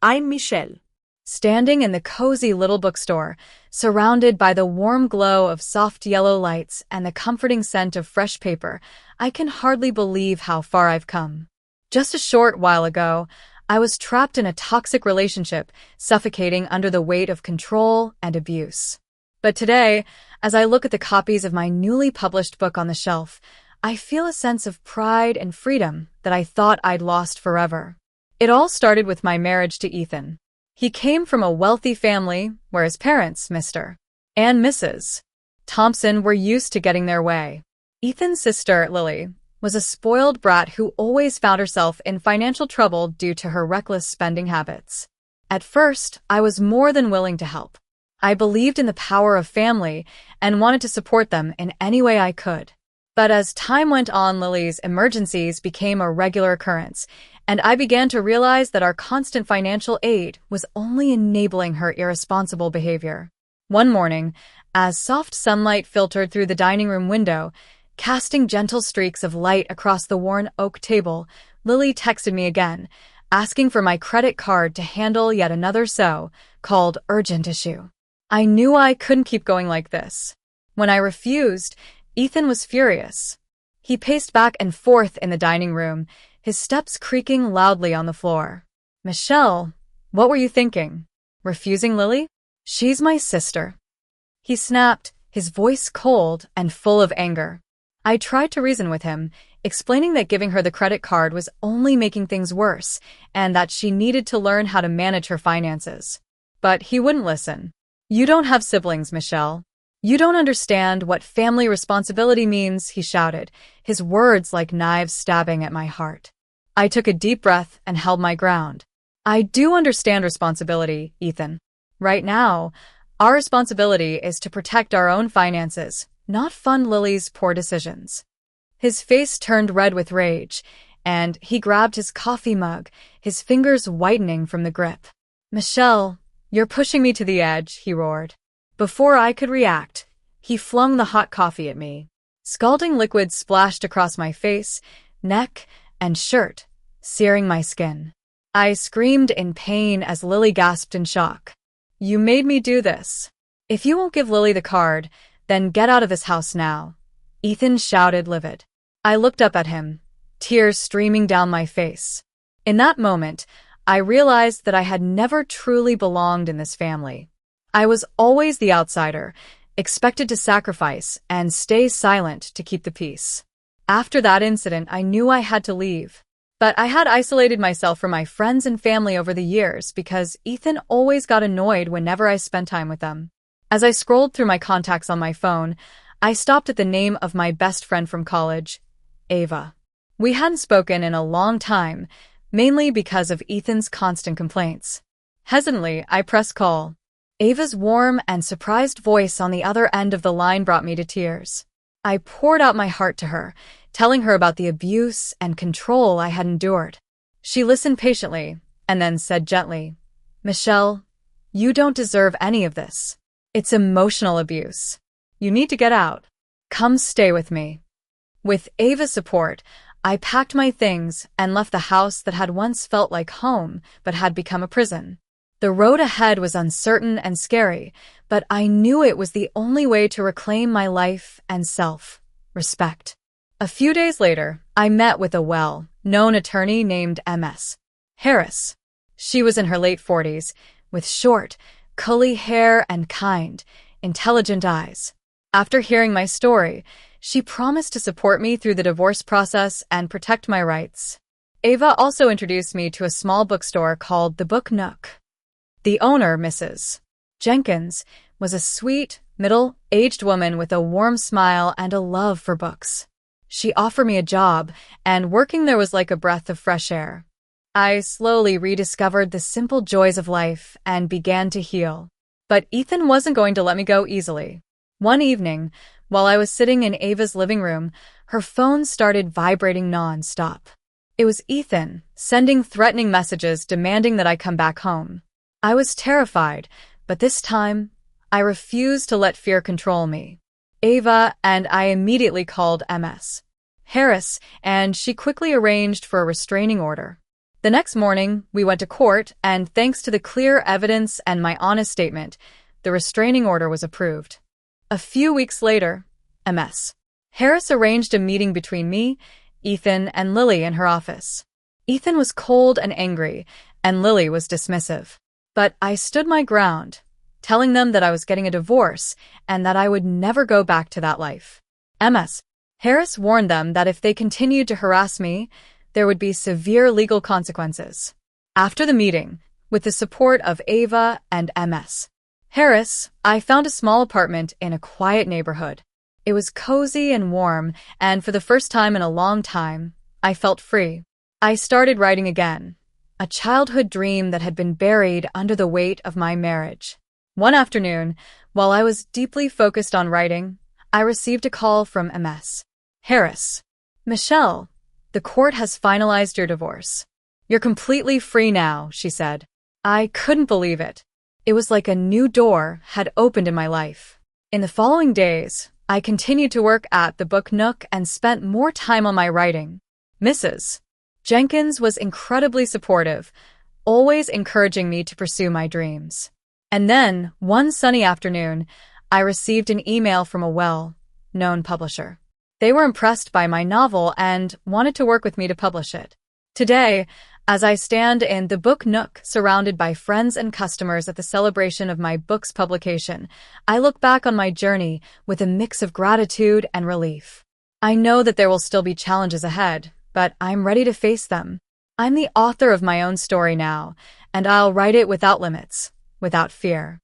I'm Michelle. Standing in the cozy little bookstore, surrounded by the warm glow of soft yellow lights and the comforting scent of fresh paper, I can hardly believe how far I've come. Just a short while ago, I was trapped in a toxic relationship, suffocating under the weight of control and abuse. But today, as I look at the copies of my newly published book on the shelf, I feel a sense of pride and freedom that I thought I'd lost forever. It all started with my marriage to Ethan. He came from a wealthy family where his parents, Mr. and Mrs. Thompson, were used to getting their way. Ethan's sister, Lily, was a spoiled brat who always found herself in financial trouble due to her reckless spending habits. At first, I was more than willing to help. I believed in the power of family and wanted to support them in any way I could. But as time went on, Lily's emergencies became a regular occurrence, and I began to realize that our constant financial aid was only enabling her irresponsible behavior. One morning, as soft sunlight filtered through the dining room window, casting gentle streaks of light across the worn oak table, Lily texted me again, asking for my credit card to handle yet another so-called urgent issue. I knew I couldn't keep going like this. When I refused, Ethan was furious. He paced back and forth in the dining room, his steps creaking loudly on the floor. "Michelle, what were you thinking? Refusing Lily? She's my sister," he snapped, his voice cold and full of anger. I tried to reason with him, explaining that giving her the credit card was only making things worse and that she needed to learn how to manage her finances. But he wouldn't listen. "You don't have siblings, Michelle. You don't understand what family responsibility means," he shouted, his words like knives stabbing at my heart. I took a deep breath and held my ground. "I do understand responsibility, Ethan. Right now, our responsibility is to protect our own finances, not fund Lily's poor decisions." His face turned red with rage, and he grabbed his coffee mug, his fingers whitening from the grip. "Michelle, you're pushing me to the edge," he roared. Before I could react, he flung the hot coffee at me. Scalding liquid splashed across my face, neck, and shirt, searing my skin. I screamed in pain as Lily gasped in shock. "You made me do this. If you won't give Lily the card, then get out of this house now," Ethan shouted, livid. I looked up at him, tears streaming down my face. In that moment, I realized that I had never truly belonged in this family. I was always the outsider, expected to sacrifice and stay silent to keep the peace. After that incident, I knew I had to leave. But I had isolated myself from my friends and family over the years because Ethan always got annoyed whenever I spent time with them. As I scrolled through my contacts on my phone, I stopped at the name of my best friend from college, Ava. We hadn't spoken in a long time, mainly because of Ethan's constant complaints. Hesitantly, I pressed call. Ava's warm and surprised voice on the other end of the line brought me to tears. I poured out my heart to her, telling her about the abuse and control I had endured. She listened patiently and then said gently, "Michelle, you don't deserve any of this. It's emotional abuse. You need to get out. Come stay with me." With Ava's support, I packed my things and left the house that had once felt like home but had become a prison. The road ahead was uncertain and scary, but I knew it was the only way to reclaim my life and self-respect. A few days later, I met with a well-known attorney named M.S. Harris. She was in her late 40s, with short, curly hair and kind, intelligent eyes. After hearing my story, she promised to support me through the divorce process and protect my rights. Ava also introduced me to a small bookstore called the Book Nook. The owner, Mrs. Jenkins, was a sweet, middle-aged woman with a warm smile and a love for books. She offered me a job, and working there was like a breath of fresh air. I slowly rediscovered the simple joys of life and began to heal. But Ethan wasn't going to let me go easily. One evening, while I was sitting in Ava's living room, her phone started vibrating non-stop. It was Ethan, sending threatening messages demanding that I come back home. I was terrified, but this time, I refused to let fear control me. Ava and I immediately called M.S. Harris, and she quickly arranged for a restraining order. The next morning, we went to court, and thanks to the clear evidence and my honest statement, the restraining order was approved. A few weeks later, Ms. Harris arranged a meeting between me, Ethan, and Lily in her office. Ethan was cold and angry, and Lily was dismissive. But I stood my ground, telling them that I was getting a divorce and that I would never go back to that life. Ms. Harris warned them that if they continued to harass me, there would be severe legal consequences. After the meeting, with the support of Ava and Ms. Harris, I found a small apartment in a quiet neighborhood. It was cozy and warm, and for the first time in a long time, I felt free. I started writing again, a childhood dream that had been buried under the weight of my marriage. One afternoon, while I was deeply focused on writing, I received a call from Ms. Harris. "Michelle, the court has finalized your divorce. You're completely free now," she said. I couldn't believe it. It was like a new door had opened in my life. In the following days, I continued to work at the Book Nook and spent more time on my writing. Mrs. Jenkins was incredibly supportive, always encouraging me to pursue my dreams. And then, one sunny afternoon, I received an email from a well-known publisher. They were impressed by my novel and wanted to work with me to publish it. Today, as I stand in the Book Nook surrounded by friends and customers at the celebration of my book's publication, I look back on my journey with a mix of gratitude and relief. I know that there will still be challenges ahead, but I'm ready to face them. I'm the author of my own story now, and I'll write it without limits, without fear.